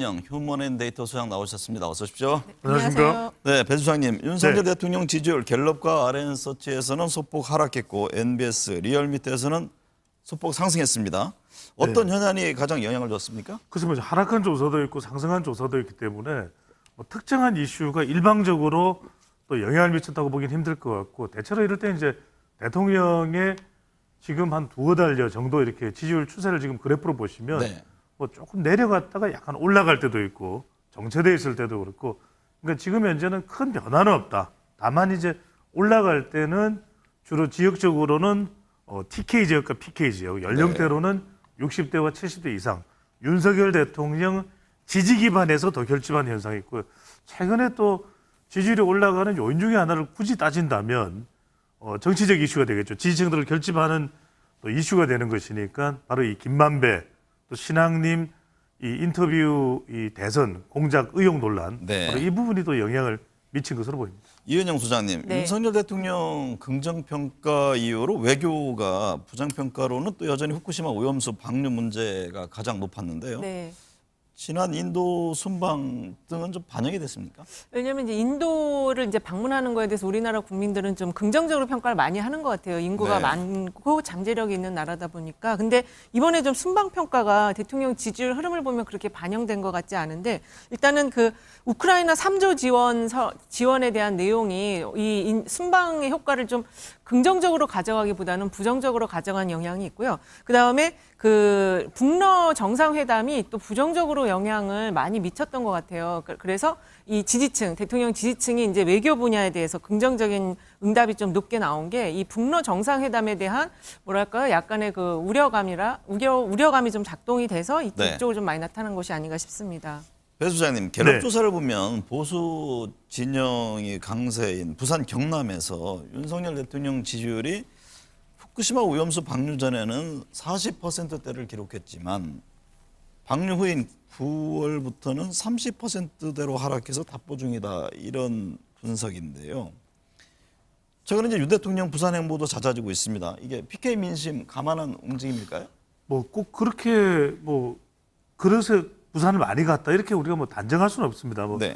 대통령 휴먼앤데이터 소장 나오셨습니다. 어서 오십시오. 네, 안녕하십니까? 네, 배 소장님. 윤석열 네. 대통령 지지율 갤럽과 RN서치에서는 소폭 하락했고 NBS, 리얼미터에서는 소폭 상승했습니다. 어떤 현안이 가장 영향을 줬습니까? 그래서 뭐 하락한 조사도 있고 상승한 조사도 있기 때문에 뭐 특정한 이슈가 일방적으로 또 영향을 미쳤다고 보기는 힘들 것 같고 대체로 이럴 때 이제 대통령의 지금 한 두어 달여 정도 이렇게 지지율 추세를 지금 그래프로 보시면 네. 뭐 조금 내려갔다가 약간 올라갈 때도 있고 정체돼 있을 때도 그렇고 그러니까 지금 현재는 큰 변화는 없다. 다만 이제 올라갈 때는 주로 지역적으로는 TK 지역과 PK 지역, 연령대로는 60대와 70대 이상 윤석열 대통령 지지 기반에서 더 결집한 현상이 있고요. 최근에 또 지지율이 올라가는 요인 중에 하나를 굳이 따진다면 정치적 이슈가 되겠죠. 지지층들을 결집하는 또 이슈가 되는 것이니까 바로 이 김만배 또 신앙님 이 인터뷰 이 대선 공작 의혹 논란 네. 바로 이 부분이 또 영향을 미친 것으로 보입니다. 이은영 소장님, 네. 윤석열 대통령 긍정평가 이후로 외교가 부정평가로는 또 여전히 후쿠시마 오염수 방류 문제가 가장 높았는데요. 네. 지난 인도 순방 등은 좀 반영이 됐습니까? 왜냐하면 이제 인도를 이제 방문하는 거에 대해서 우리나라 국민들은 좀 긍정적으로 평가를 많이 하는 것 같아요. 인구가 네. 많고 장제력이 있는 나라다 보니까. 근데 이번에 좀 순방 평가가 대통령 지지율 흐름을 보면 그렇게 반영된 것 같지 않은데 일단은 그 우크라이나 3조 지원에 대한 내용이 이 순방의 효과를 좀 긍정적으로 가져가기보다는 부정적으로 가져간 영향이 있고요. 그 다음에 그 북러 정상회담이 또 부정적으로 영향을 많이 미쳤던 것 같아요. 그래서 이 지지층, 대통령 지지층이 이제 외교 분야에 대해서 긍정적인 응답이 좀 높게 나온 게 이 북러 정상회담에 대한 뭐랄까요, 약간의 그 우려감이 좀 작동이 돼서 네. 이쪽으로 좀 많이 나타난 것이 아닌가 싶습니다. 배 소장님, 갤럽 네. 조사를 보면 보수 진영이 강세인 부산 경남에서 윤석열 대통령 지지율이 후쿠시마 오염수 방류 전에는 40%대를 기록했지만 방류 후인 9월부터는 30%대로 하락해서 답보 중이다, 이런 분석인데요. 최근에 이제 윤 대통령 부산 행보도 잦아지고 있습니다. 이게 PK 민심 감안한 움직임일까요? 뭐 꼭 그렇게 뭐 그래서 부산을 많이 갔다 이렇게 우리가 뭐 단정할 수는 없습니다. 뭐 네.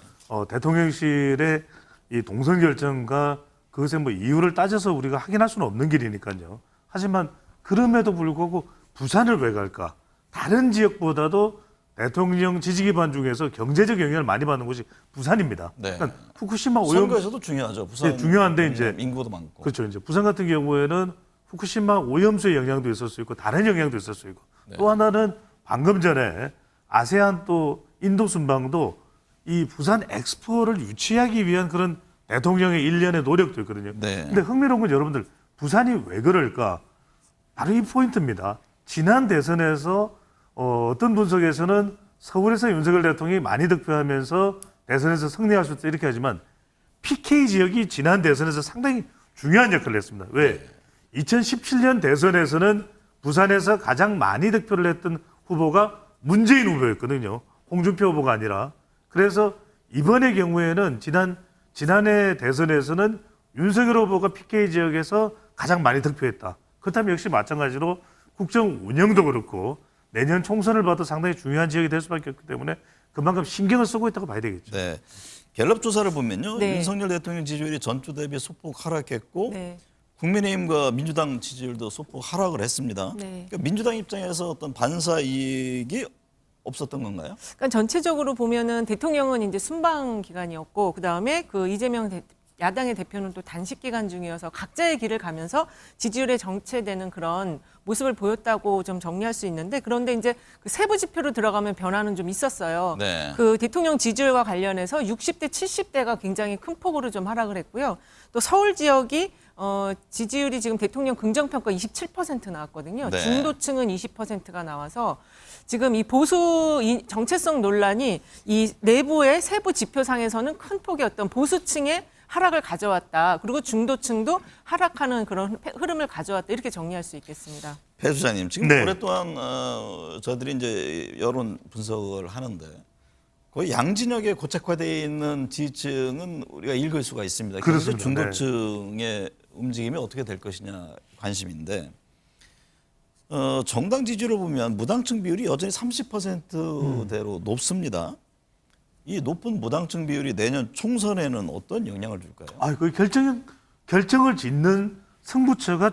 대통령실의 이 동선 결정과 그것의 뭐 이유를 따져서 우리가 확인할 수는 없는 길이니까요. 하지만 그럼에도 불구하고 부산을 왜 갈까? 다른 지역보다도 대통령 지지 기반 중에서 경제적 영향을 많이 받는 곳이 부산입니다. 네. 그러니까 후쿠시마 오염 선거에서도 중요하죠. 부산 네, 중요한데 이제 인구도 많고. 그렇죠. 이제 부산 같은 경우에는 후쿠시마 오염수의 영향도 있을 수 있고 다른 영향도 있을 수 있고 네. 또 하나는 방금 전에 아세안 또 인도 순방도 이 부산 엑스포를 유치하기 위한 그런 대통령의 일련의 노력도 있거든요. 네. 근데 흥미로운 건 여러분들 부산이 왜 그럴까? 바로 이 포인트입니다. 지난 대선에서 어떤 분석에서는 서울에서 윤석열 대통령이 많이 득표하면서 대선에서 승리할 수 있다 이렇게 하지만 PK 지역이 지난 대선에서 상당히 중요한 역할을 했습니다. 왜? 2017년 대선에서는 부산에서 가장 많이 득표를 했던 후보가 문재인 후보였거든요. 홍준표 후보가 아니라. 그래서 이번의 경우에는 지난해 대선에서는 윤석열 후보가 PK 지역에서 가장 많이 득표했다. 그렇다면 역시 마찬가지로 국정 운영도 그렇고 내년 총선을 봐도 상당히 중요한 지역이 될 수밖에 없기 때문에 그만큼 신경을 쓰고 있다고 봐야 되겠죠. 네. 갤럽 조사를 보면요. 네. 윤석열 대통령 지지율이 전주 대비 소폭 하락했고 네. 국민의힘과 민주당 지지율도 소폭 하락을 했습니다. 네. 그러니까 민주당 입장에서 어떤 반사 이익이 없었던 건가요? 그러니까 전체적으로 보면은 대통령은 이제 순방 기간이었고 그 다음에 그 이재명 야당의 대표는 또 단식 기간 중이어서 각자의 길을 가면서 지지율에 정체되는 그런 모습을 보였다고 좀 정리할 수 있는데 그런데 이제 그 세부 지표로 들어가면 변화는 좀 있었어요. 네. 그 대통령 지지율과 관련해서 60대, 70대가 굉장히 큰 폭으로 좀 하락을 했고요. 또 서울 지역이 지지율이 지금 대통령 긍정평가 27% 나왔거든요. 네. 중도층은 20%가 나와서 지금 이 보수 정체성 논란이 이 내부의 세부 지표상에서는 큰 폭의 어떤 보수층의 하락을 가져왔다. 그리고 중도층도 하락하는 그런 흐름을 가져왔다. 이렇게 정리할 수 있겠습니다. 배 수장님, 지금 네. 오랫동안 저희들이 이제 여론 분석을 하는데 거의 양진역에 고착화되어 있는 지지층은 우리가 읽을 수가 있습니다. 그렇습니다. 중도층의 움직임이 어떻게 될 것이냐 관심인데 정당 지지를 보면 무당층 비율이 여전히 30%대로 높습니다. 이 높은 무당층 비율이 내년 총선에는 어떤 영향을 줄까요? 그 결정을 짓는 승부처가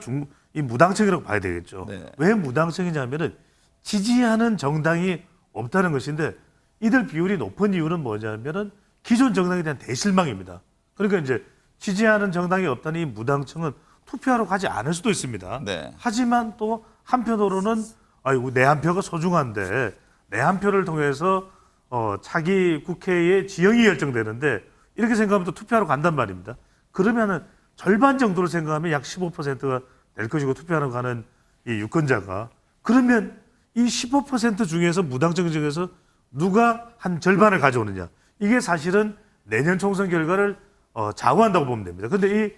이 무당층이라고 봐야 되겠죠. 네. 왜 무당층이냐면은 지지하는 정당이 없다는 것인데 이들 비율이 높은 이유는 뭐냐면은 기존 정당에 대한 대실망입니다. 그러니까 이제 지지하는 정당이 없다니 이 무당층은 투표하러 가지 않을 수도 있습니다. 네. 하지만 또 한편으로는 아이고 내 한 표가 소중한데 내 한 표를 통해서 자기 국회의 지형이 결정되는데 이렇게 생각하면 또 투표하러 간단 말입니다. 그러면은 절반 정도로 생각하면 약 15%가 될 것이고 투표하러 가는 이 유권자가 그러면 이 15% 중에서 무당층 중에서 누가 한 절반을 가져오느냐 이게 사실은 내년 총선 결과를 좌우한다고 보면 됩니다. 그런데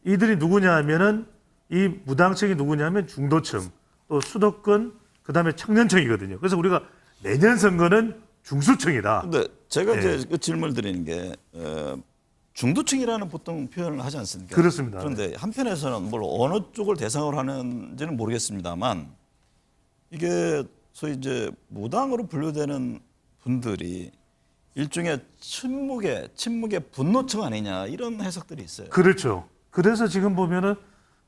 이들이 누구냐 하면은 이 무당층이 누구냐면 중도층 또 수도권 그다음에 청년층이거든요. 그래서 우리가 내년 선거는 중수층이다. 근데 제가 네. 이제 그 질문을 드리는 게 중도층이라는 보통 표현을 하지 않습니까? 그렇습니다. 그런데 한편에서는 뭘 어느 쪽을 대상으로 하는지는 모르겠습니다만 이게 소위 이제 무당으로 분류되는 분들이 일종의 침묵의 분노층 아니냐 이런 해석들이 있어요. 그렇죠. 그래서 지금 보면은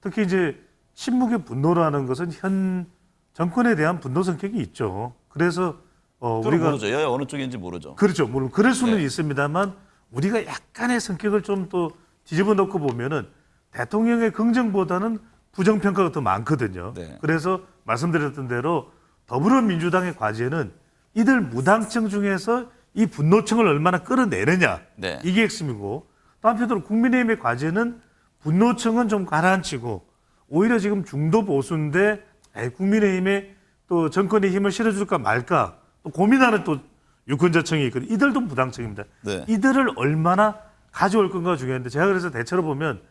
특히 이제 침묵의 분노라는 것은 현 정권에 대한 분노 성격이 있죠. 그래서 우리가 모르죠. 여야 어느 쪽인지 모르죠. 그렇죠. 물론 그럴 수는 네. 있습니다만 우리가 약간의 성격을 좀 또 뒤집어 놓고 보면은 대통령의 긍정보다는 부정 평가가 더 많거든요. 네. 그래서 말씀드렸던 대로 더불어민주당의 과제는 이들 무당층 중에서 이 분노층을 얼마나 끌어내느냐 네. 이게 핵심이고 또 한편으로 국민의힘의 과제는 분노층은 좀 가라앉히고 오히려 지금 중도 보수인데 국민의힘에 또 정권에 힘을 실어줄까 말까 또 고민하는 또 유권자층이 있거든요. 이들도 무당층입니다. 네. 이들을 얼마나 가져올 건가가 중요한데 제가 그래서 대체로 보면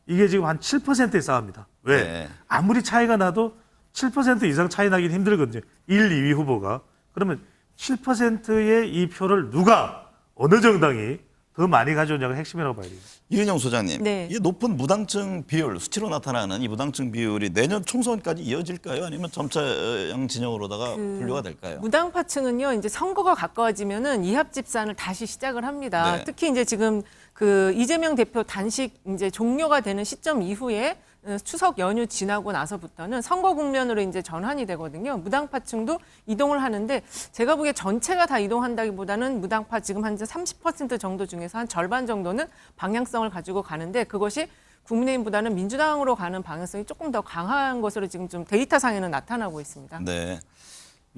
이게 지금 한 7%의 싸움이다. 왜? 네. 아무리 차이가 나도 7% 이상 차이 나긴 힘들거든요. 1, 2위 후보가. 그러면 7%의 이 표를 누가 어느 정당이 더 많이 가져오냐가 핵심이라고 봐야 돼요. 이은영 소장님, 네. 이 높은 무당층 비율, 수치로 나타나는 이 무당층 비율이 내년 총선까지 이어질까요? 아니면 점차형 진영으로다가 분류가 될까요? 무당파층은요, 이제 선거가 가까워지면은 이합 집산을 다시 시작을 합니다. 네. 특히 이제 지금 그 이재명 대표 단식 이제 종료가 되는 시점 이후에 추석 연휴 지나고 나서부터는 선거 국면으로 이제 전환이 되거든요. 무당파층도 이동을 하는데 제가 보기에 전체가 다 이동한다기보다는 무당파 지금 한 30% 정도 중에서 한 절반 정도는 방향성을 가지고 가는데 그것이 국민의힘보다는 민주당으로 가는 방향성이 조금 더 강한 것으로 지금 좀 데이터상에는 나타나고 있습니다. 네.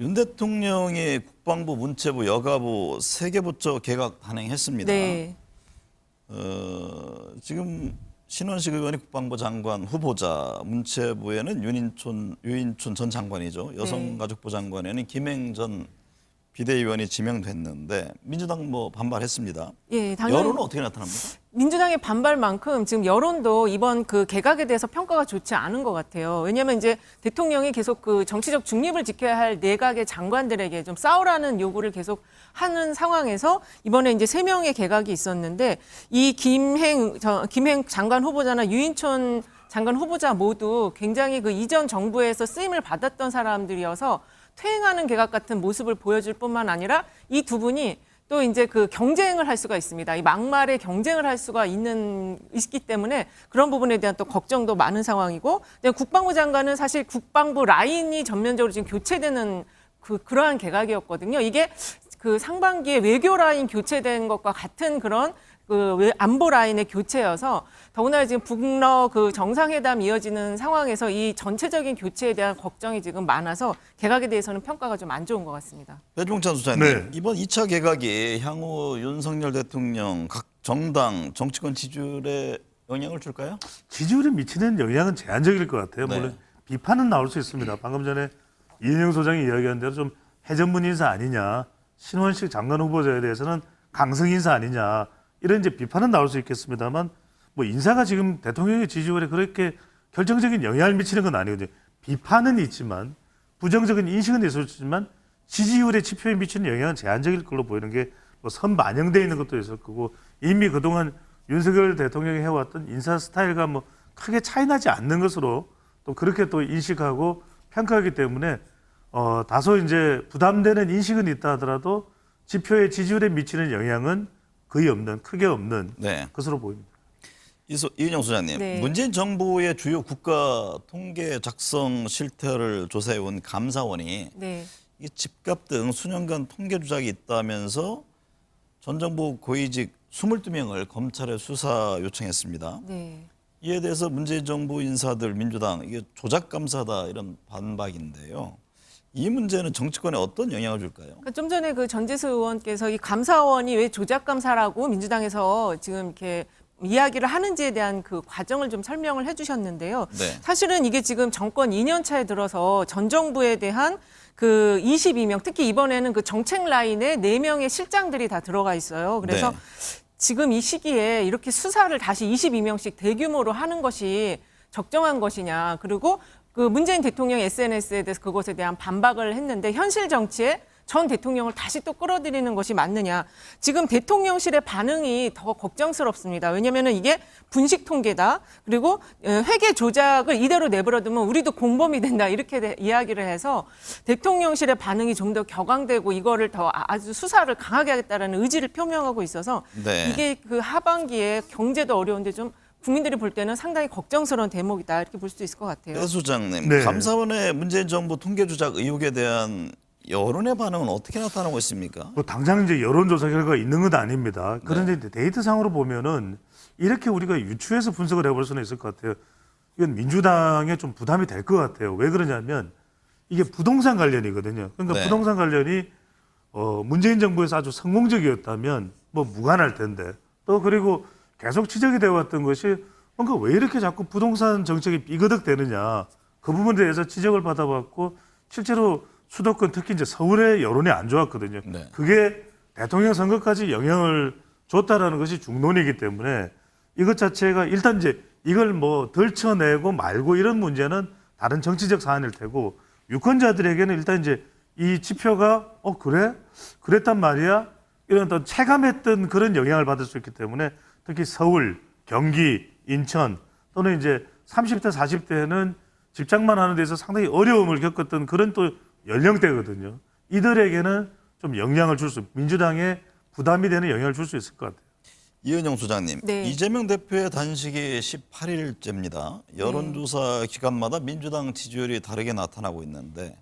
윤 대통령이 국방부, 문체부, 여가부 세 개 부처 개각 단행했습니다. 네. 지금 신원식 의원이 국방부 장관 후보자, 문체부에는 유인촌 전 장관이죠. 여성가족부 장관에는 김행 전 비대위원이 지명됐는데 민주당 뭐 반발했습니다. 예, 당연히 여론은 어떻게 나타납니까? 민주당의 반발만큼 지금 여론도 이번 그 개각에 대해서 평가가 좋지 않은 것 같아요. 왜냐하면 이제 대통령이 계속 그 정치적 중립을 지켜야 할 내각의 장관들에게 좀 싸우라는 요구를 계속 하는 상황에서 이번에 이제 3명의 개각이 있었는데 이 김행 장관 후보자나 유인촌 장관 후보자 모두 굉장히 그 이전 정부에서 쓰임을 받았던 사람들이어서 퇴행하는 개각 같은 모습을 보여줄 뿐만 아니라 이 두 분이 또 이제 그 경쟁을 할 수가 있습니다. 이 막말에 경쟁을 할 수가 있기 때문에 그런 부분에 대한 또 걱정도 많은 상황이고, 국방부 장관은 사실 국방부 라인이 전면적으로 지금 교체되는 그러한 개각이었거든요. 이게 그 상반기에 외교 라인 교체된 것과 같은 그런 그 안보 라인의 교체여서 더구나 지금 북러 그 정상회담 이어지는 상황에서 이 전체적인 교체에 대한 걱정이 지금 많아서 개각에 대해서는 평가가 좀 안 좋은 것 같습니다. 배종찬 소장님, 네. 이번 2차 개각이 향후 윤석열 대통령 각 정당 정치권 지지율에 영향을 줄까요? 지지율에 미치는 영향은 제한적일 것 같아요. 네. 물론 비판은 나올 수 있습니다. 방금 전에 이은영 소장이 이야기한 대로 좀 해전문 인사 아니냐, 신원식 장관 후보자에 대해서는 강성 인사 아니냐 이런 이제 비판은 나올 수 있겠습니다만 뭐 인사가 지금 대통령의 지지율에 그렇게 결정적인 영향을 미치는 건 아니거든요. 비판은 있지만 부정적인 인식은 있을 수 있지만 지지율의 지표에 미치는 영향은 제한적일 걸로 보이는 게 뭐 선반영되어 있는 것도 있을 거고 이미 그동안 윤석열 대통령이 해왔던 인사 스타일과 뭐 크게 차이나지 않는 것으로 또 그렇게 또 인식하고 평가하기 때문에 다소 이제 부담되는 인식은 있다 하더라도 지표의 지지율에 미치는 영향은 거의 없는, 크게 없는 네. 것으로 보입니다. 이은영 소장님, 네. 문재인 정부의 주요 국가 통계 작성 실태를 조사해온 감사원이 네. 이 집값 등 수년간 통계 조작이 있다면서 전 정부 고위직 22명을 검찰에 수사 요청했습니다. 네. 이에 대해서 문재인 정부 인사들 민주당 이게 조작 감사다 이런 반박인데요. 이 문제는 정치권에 어떤 영향을 줄까요? 그러니까 좀 전에 그 전재수 의원께서 이 감사원이 왜 조작 감사라고 민주당에서 지금 이렇게 이야기를 하는지에 대한 그 과정을 좀 설명을 해주셨는데요. 네. 사실은 이게 지금 정권 2년 차에 들어서 전 정부에 대한 그 22명, 특히 이번에는 그 정책 라인에 4명의 실장들이 다 들어가 있어요. 그래서 네. 지금 이 시기에 이렇게 수사를 다시 22명씩 대규모로 하는 것이 적정한 것이냐. 그리고 그 문재인 대통령 SNS에 대해서 그것에 대한 반박을 했는데 현실 정치에 전 대통령을 다시 또 끌어들이는 것이 맞느냐. 지금 대통령실의 반응이 더 걱정스럽습니다. 왜냐하면 이게 분식 통계다. 그리고 회계 조작을 이대로 내버려두면 우리도 공범이 된다. 이렇게 이야기를 해서 대통령실의 반응이 좀 더 격앙되고 이거를 더 아주 수사를 강하게 하겠다라는 의지를 표명하고 있어서 네. 이게 그 하반기에 경제도 어려운데 좀 국민들이 볼 때는 상당히 걱정스러운 대목이다. 이렇게 볼 수 있을 것 같아요. 배 소장님, 네. 감사원의 문재인 정부 통계 조작 의혹에 대한 여론의 반응은 어떻게 나타나고 있습니까? 뭐 당장 이제 여론조사 결과가 있는 건 아닙니다. 그런데 이제 데이터상으로 보면은 이렇게 우리가 유추해서 분석을 해볼 수는 있을 것 같아요. 이건 민주당에 좀 부담이 될 것 같아요. 왜 그러냐면 이게 부동산 관련이거든요. 그러니까 네. 부동산 관련이 문재인 정부에서 아주 성공적이었다면 뭐 무관할 텐데 또 그리고 계속 지적이 되어 왔던 것이 뭔가 왜 이렇게 자꾸 부동산 정책이 삐그덕대느냐 그 부분에 대해서 지적을 받아왔고 실제로 수도권 특히 이제 서울의 여론이 안 좋았거든요. 네. 그게 대통령 선거까지 영향을 줬다라는 것이 중론이기 때문에 이것 자체가 일단 이제 이걸 뭐 덜쳐내고 말고 이런 문제는 다른 정치적 사안일 테고 유권자들에게는 일단 이제 이 지표가 그래? 그랬단 말이야? 이런 어떤 체감했던 그런 영향을 받을 수 있기 때문에 특히 서울, 경기, 인천 또는 이제 30대, 40대는 집장만 하는 데서 상당히 어려움을 겪었던 그런 또 연령대거든요. 이들에게는 좀 영향을 줄 수, 민주당에 부담이 되는 영향을 줄 수 있을 것 같아요. 이은영 소장님, 네. 이재명 대표의 단식이 18일째입니다. 여론조사 기간마다 민주당 지지율이 다르게 나타나고 있는데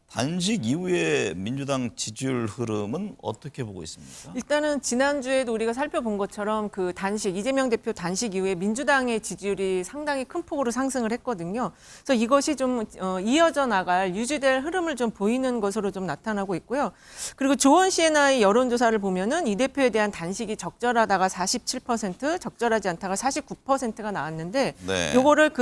단식 이후에 민주당 지지율 흐름은 어떻게 보고 있습니까? 일단은 지난주에도 우리가 살펴본 것처럼 그 단식, 이재명 대표 단식 이후에 민주당의 지지율이 상당히 큰 폭으로 상승을 했거든요. 그래서 이것이 좀 이어져 나갈, 유지될 흐름을 좀 보이는 것으로 좀 나타나고 있고요. 그리고 조원 C&I 여론조사를 보면은 이 대표에 대한 단식이 적절하다가 47%, 적절하지 않다가 49%가 나왔는데 네. 요거를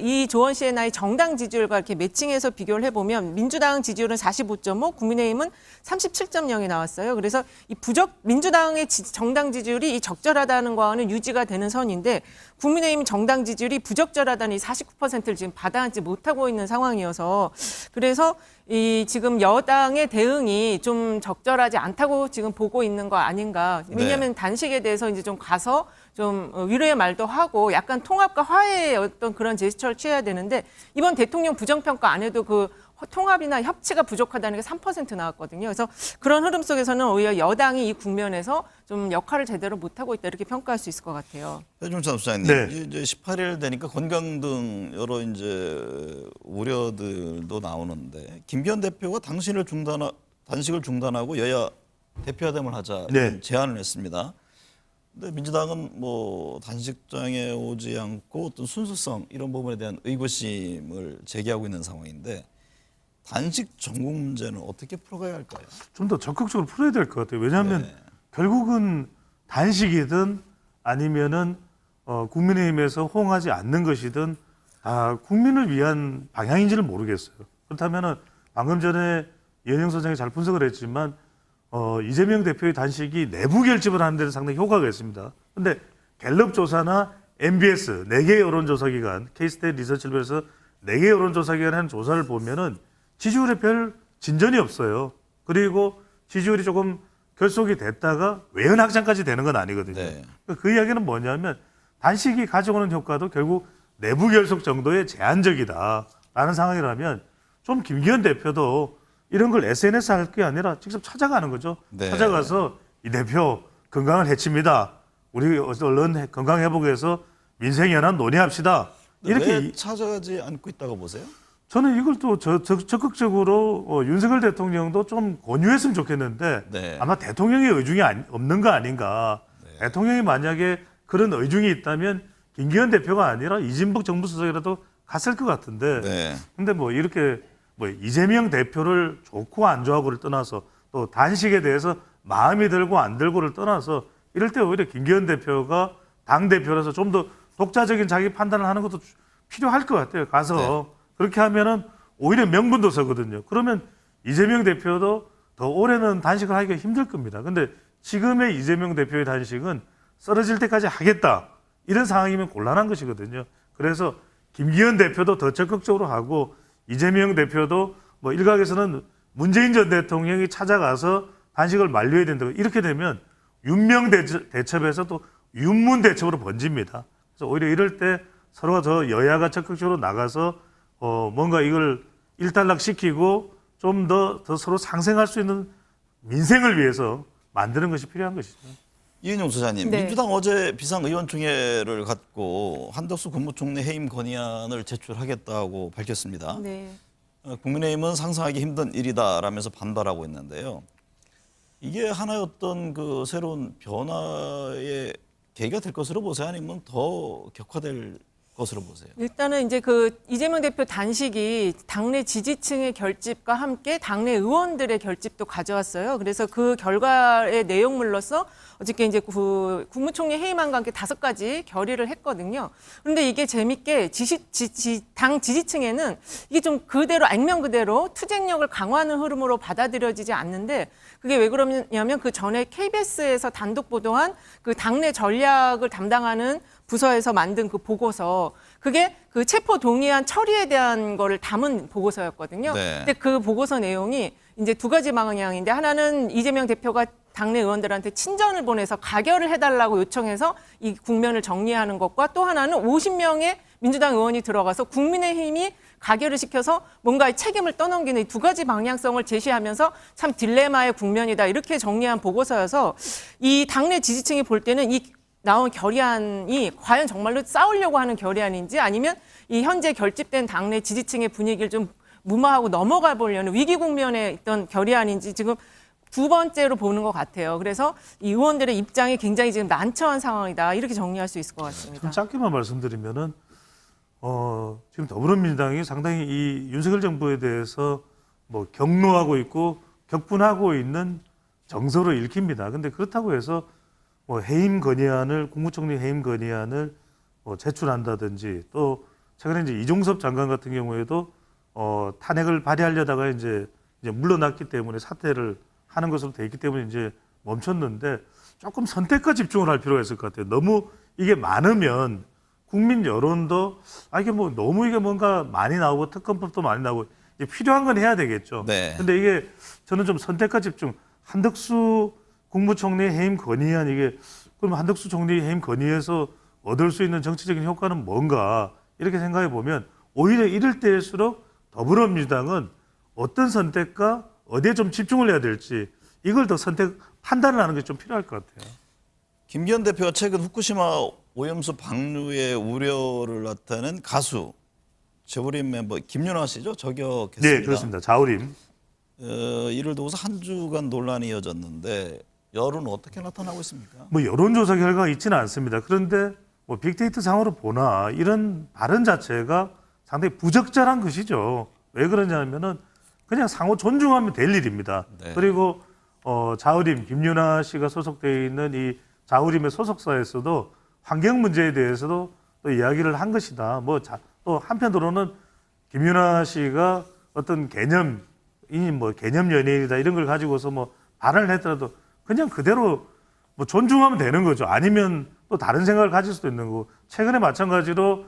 이 조원 C&I 정당 지지율과 이렇게 매칭해서 비교를 해보면 민주당 지지율은 45.5, 국민의힘은 37.0이 나왔어요. 그래서 이 민주당의 정당 지지율이 이 적절하다는 거와는 유지가 되는 선인데 국민의힘 정당 지지율이 부적절하다는 이 49%를 지금 받아안지 못하고 있는 상황이어서 그래서 이 지금 여당의 대응이 좀 적절하지 않다고 지금 보고 있는 거 아닌가. 왜냐하면 단식에 대해서 이제 좀 가서 좀 위로의 말도 하고 약간 통합과 화해의 어떤 그런 제스처를 취해야 되는데 이번 대통령 부정평가 안 해도 그 통합이나 협치가 부족하다는 게 3% 나왔거든요. 그래서 그런 흐름 속에서는 오히려 여당이 이 국면에서 좀 역할을 제대로 못하고 있다 이렇게 평가할 수 있을 것 같아요. 배종찬 소장님, 네. 이제 18일 되니까 건강 등 여러 이제 우려들도 나오는데 김기현 대표가 단식을 중단하고 여야 대표회담을 하자 이런 네. 제안을 했습니다. 근데 민주당은 뭐 단식장에 오지 않고 어떤 순수성 이런 부분에 대한 의구심을 제기하고 있는 상황인데 단식 전국 문제는 어떻게 풀어가야 할까요? 좀 더 적극적으로 풀어야 될 것 같아요. 왜냐하면 네. 결국은 단식이든 아니면은 국민의힘에서 호응하지 않는 것이든 국민을 위한 방향인지를 모르겠어요. 그렇다면은 방금 전에 이은영 소장이 잘 분석을 했지만 이재명 대표의 단식이 내부 결집을 하는 데는 상당히 효과가 있습니다. 그런데 갤럽 조사나 MBS 4개 여론조사기관, K-스테이트 리서치를 4개 여론조사기관이 하는 조사를 보면은 지지율에 별 진전이 없어요. 그리고 지지율이 조금 결속이 됐다가 외연 확장까지 되는 건 아니거든요. 네. 그 이야기는 뭐냐면 단식이 가져오는 효과도 결국 내부 결속 정도의 제한적이다라는 상황이라면 좀 김기현 대표도 이런 걸 SNS 할 게 아니라 직접 찾아가는 거죠. 네. 찾아가서 이 대표 건강을 해칩니다. 우리 얼른 건강 회복해서 민생 연합 논의합시다. 이렇게 왜 찾아가지 않고 있다고 보세요? 저는 이걸 또 적극적으로 윤석열 대통령도 좀 권유했으면 좋겠는데 네. 아마 대통령의 의중이 없는 거 아닌가. 대통령이 만약에 그런 의중이 있다면 김기현 대표가 아니라 이진복 정부수석이라도 갔을 것 같은데. 네. 근데 뭐 이렇게 뭐 이재명 대표를 좋고 안 좋아하고를 떠나서 또 단식에 대해서 마음이 들고 안 들고를 떠나서 이럴 때 오히려 김기현 대표가 당 대표라서 좀 더 독자적인 자기 판단을 하는 것도 필요할 것 같아요. 가서 네. 그렇게 하면은 오히려 명분도 서거든요. 그러면 이재명 대표도 더 오래는 단식을 하기가 힘들 겁니다. 근데 지금의 이재명 대표의 단식은 쓰러질 때까지 하겠다. 이런 상황이면 곤란한 것이거든요. 그래서 김기현 대표도 더 적극적으로 하고 이재명 대표도 뭐 일각에서는 문재인 전 대통령이 찾아가서 단식을 만료해야 된다. 이렇게 되면 윤명 대첩에서 또 윤문 대첩으로 번집니다. 그래서 오히려 이럴 때 서로가 더 여야가 적극적으로 나가서 뭔가 이걸 일단락시키고 좀 더 서로 상생할 수 있는 민생을 위해서 만드는 것이 필요한 것이죠. 이은영 소장님, 네. 민주당 어제 비상의원총회를 갖고 한덕수 국무총리 해임 건의안을 제출하겠다고 밝혔습니다. 네. 국민의힘은 상상하기 힘든 일이다라면서 반발하고 있는데요. 이게 하나의 어떤 그 새로운 변화의 계기가 될 것으로 보세요? 아니면 더 격화될 것으로 보세요? 일단은 이제 그 이재명 대표 단식이 당내 지지층의 결집과 함께 당내 의원들의 결집도 가져왔어요. 그래서 그 결과의 내용물로서 어저께 이제 국무총리 해임안과 함께 5가지 결의를 했거든요. 그런데 이게 재밌게 당 지지층에는 이게 좀 그대로 액면 그대로 투쟁력을 강화하는 흐름으로 받아들여지지 않는데 그게 왜 그러냐면 그 전에 KBS에서 단독 보도한 그 당내 전략을 담당하는 부서에서 만든 그 보고서 그게 그 체포 동의안 처리에 대한 거를 담은 보고서였거든요. 네. 근데 그 보고서 내용이 이제 2가지 방향인데 하나는 이재명 대표가 당내 의원들한테 친전을 보내서 가결을 해달라고 요청해서 이 국면을 정리하는 것과 또 하나는 50명의 민주당 의원이 들어가서 국민의힘이 가결을 시켜서 뭔가 책임을 떠넘기는 이 2가지 방향성을 제시하면서 참 딜레마의 국면이다 이렇게 정리한 보고서여서 이 당내 지지층이 볼 때는 이 나온 결의안이 과연 정말로 싸우려고 하는 결의안인지 아니면 이 현재 결집된 당내 지지층의 분위기를 좀 무마하고 넘어가 보려는 위기 국면에 있던 결의안인지 지금 2번째로 보는 것 같아요. 그래서 이 의원들의 입장이 굉장히 지금 난처한 상황이다 이렇게 정리할 수 있을 것 같습니다. 좀 짧게만 말씀드리면은 지금 더불어민주당이 상당히 이 윤석열 정부에 대해서 뭐 격노하고 있고 격분하고 있는 정서로 읽힙니다. 근데 그렇다고 해서 뭐 해임 건의안을 국무총리 해임 건의안을 제출한다든지 또 최근에 이제 이종섭 장관 같은 경우에도 탄핵을 발의하려다가 이제 물러났기 때문에 사퇴를 하는 것으로 돼 있기 때문에 이제 멈췄는데 조금 선택과 집중을 할 필요가 있을 것 같아요. 너무 이게 많으면 국민 여론도 이게 뭐 너무 이게 뭔가 많이 나오고 특검법도 많이 나오고 이제 필요한 건 해야 되겠죠. 네. 근데 이게 저는 좀 선택과 집중. 한덕수 국무총리 해임 건의안 이게 그럼 한덕수 총리 해임 건의에서 얻을 수 있는 정치적인 효과는 뭔가 이렇게 생각해 보면 오히려 이럴 때일수록 더불어민주당은 어떤 선택과 어디에 좀 집중을 해야 될지 이걸 더 판단을 하는 게 좀 필요할 것 같아요. 김기현 대표가 최근 후쿠시마 오염수 방류의 우려를 나타낸 가수 재벌인 멤버 김윤아 씨죠? 저격했습니다. 네, 그렇습니다. 자우림. 이를 두고서 한 주간 논란이 이어졌는데 여론은 어떻게 나타나고 있습니까? 뭐 여론조사 결과가 있지는 않습니다. 그런데 뭐 빅데이터 상으로 보나 이런 발언 자체가 상당히 부적절한 것이죠. 왜 그러냐면은 그냥 상호 존중하면 될 일입니다. 네. 그리고 자우림 김윤아 씨가 소속되어 있는 이 자우림의 소속사에서도 환경 문제에 대해서도 또 이야기를 한 것이다. 또 한편으로는 김윤아 씨가 어떤 개념 연예인이다 이런 걸 가지고서 뭐 발언을 했더라도 그냥 그대로 뭐 존중하면 되는 거죠. 아니면 또 다른 생각을 가질 수도 있는 거고. 최근에 마찬가지로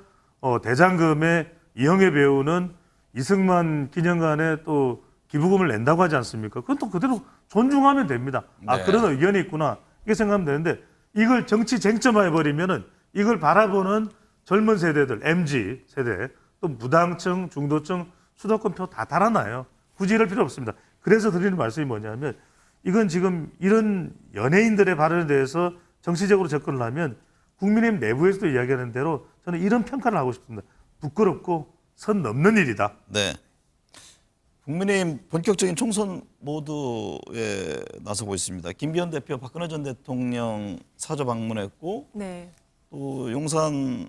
대장금의 이영애 배우는 이승만 기념관에 또 기부금을 낸다고 하지 않습니까? 그건 또 그대로 존중하면 됩니다. 네. 그런 의견이 있구나. 이렇게 생각하면 되는데 이걸 정치 쟁점화해 버리면은 이걸 바라보는 젊은 세대들, MZ 세대, 또 무당층, 중도층, 수도권표 다 달아나요. 굳이 이럴 필요 없습니다. 그래서 드리는 말씀이 뭐냐면 이건 지금 이런 연예인들의 발언에 대해서 정치적으로 접근을 하면 국민의힘 내부에서도 이야기하는 대로 저는 이런 평가를 하고 싶습니다. 부끄럽고 선 넘는 일이다. 네. 국민의힘 본격적인 총선 모드에 나서고 있습니다. 김기현 대표 박근혜 전 대통령 사저 방문했고 네. 또 용산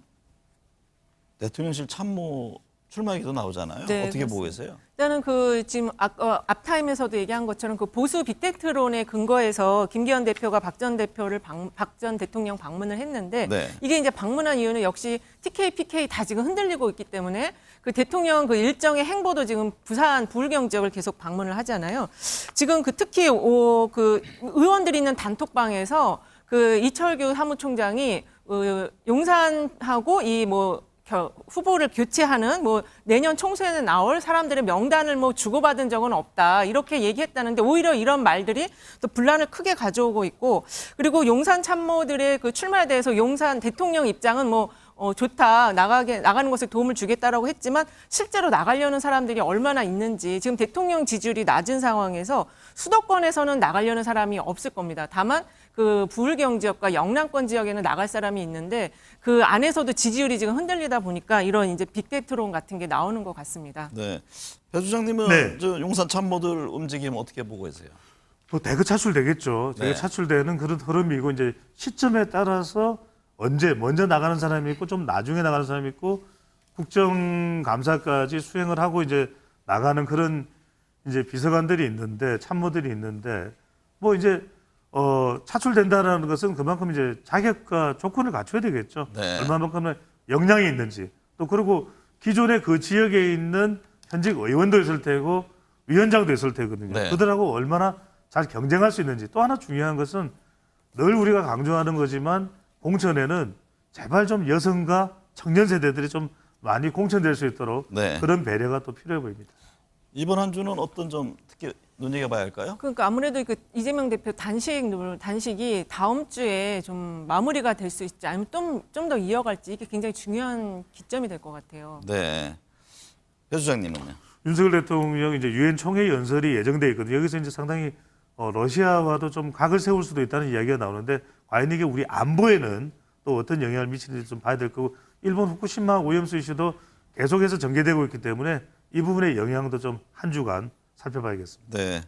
대통령실 참모 출마 얘기도 나오잖아요. 네, 어떻게 그렇습니다. 보고 계세요? 일단은 그 지금 앞타임에서도 얘기한 것처럼 그 보수 빅테크론에 근거해서 김기현 대표가 박 전 대통령 방문을 했는데 네. 이게 이제 방문한 이유는 역시 TK, PK 다 지금 흔들리고 있기 때문에 그 대통령 그 일정의 행보도 지금 부산 부울경 지역을 계속 방문을 하잖아요. 지금 그 특히 그 의원들이 있는 단톡방에서 그 이철규 사무총장이 용산하고 이 후보를 교체하는 내년 총선에 나올 사람들의 명단을 주고받은 적은 없다 이렇게 얘기했다는데 오히려 이런 말들이 또 분란을 크게 가져오고 있고 그리고 용산 참모들의 그 출마에 대해서 용산 대통령 입장은 좋다 나가는 것에 도움을 주겠다라고 했지만 실제로 나가려는 사람들이 얼마나 있는지 지금 대통령 지지율이 낮은 상황에서 수도권에서는 나가려는 사람이 없을 겁니다. 다만 그 부울경 지역과 영남권 지역에는 나갈 사람이 있는데 그 안에서도 지지율이 지금 흔들리다 보니까 이런 이제 빅데이터론 같은 게 나오는 것 같습니다. 네. 배 주장님은 네. 저 용산 참모들 움직임 어떻게 보고 계세요? 뭐 대거 차출되겠죠. 대거 네. 차출되는 그런 흐름이고 이제 시점에 따라서 언제 먼저 나가는 사람이 있고 좀 나중에 나가는 사람이 있고 국정감사까지 수행을 하고 이제 나가는 그런 이제 비서관들이 있는데 참모들이 있는데 뭐 이제 차출된다라는 것은 그만큼 이제 자격과 조건을 갖춰야 되겠죠. 네. 얼마만큼의 역량이 있는지 또 그리고 기존에 그 지역에 있는 현직 의원도 있을 테고 위원장도 있을 테거든요. 네. 그들하고 얼마나 잘 경쟁할 수 있는지 또 하나 중요한 것은 늘 우리가 강조하는 거지만 공천에는 제발 좀 여성과 청년 세대들이 좀 많이 공천될 수 있도록 네. 그런 배려가 또 필요해 보입니다. 이번 한 주는 어떤 점 특히 눈여겨봐야 할까요? 그러니까 아무래도 그 이재명 대표 단식이 다음 주에 좀 마무리가 될 수 있지 아니면 좀 더 이어갈지 이게 굉장히 중요한 기점이 될 것 같아요. 네. 배 주장님은요? 윤석열 대통령 이제 유엔 총회 연설이 예정돼 있거든요. 여기서 이제 상당히 러시아와도 좀 각을 세울 수도 있다는 이야기가 나오는데 과연 이게 우리 안보에는 또 어떤 영향을 미치는지 좀 봐야 될 거고 일본 후쿠시마 오염수 이슈도 계속해서 전개되고 있기 때문에 이 부분의 영향도 좀 한 주간 살펴봐야겠습니다. 네.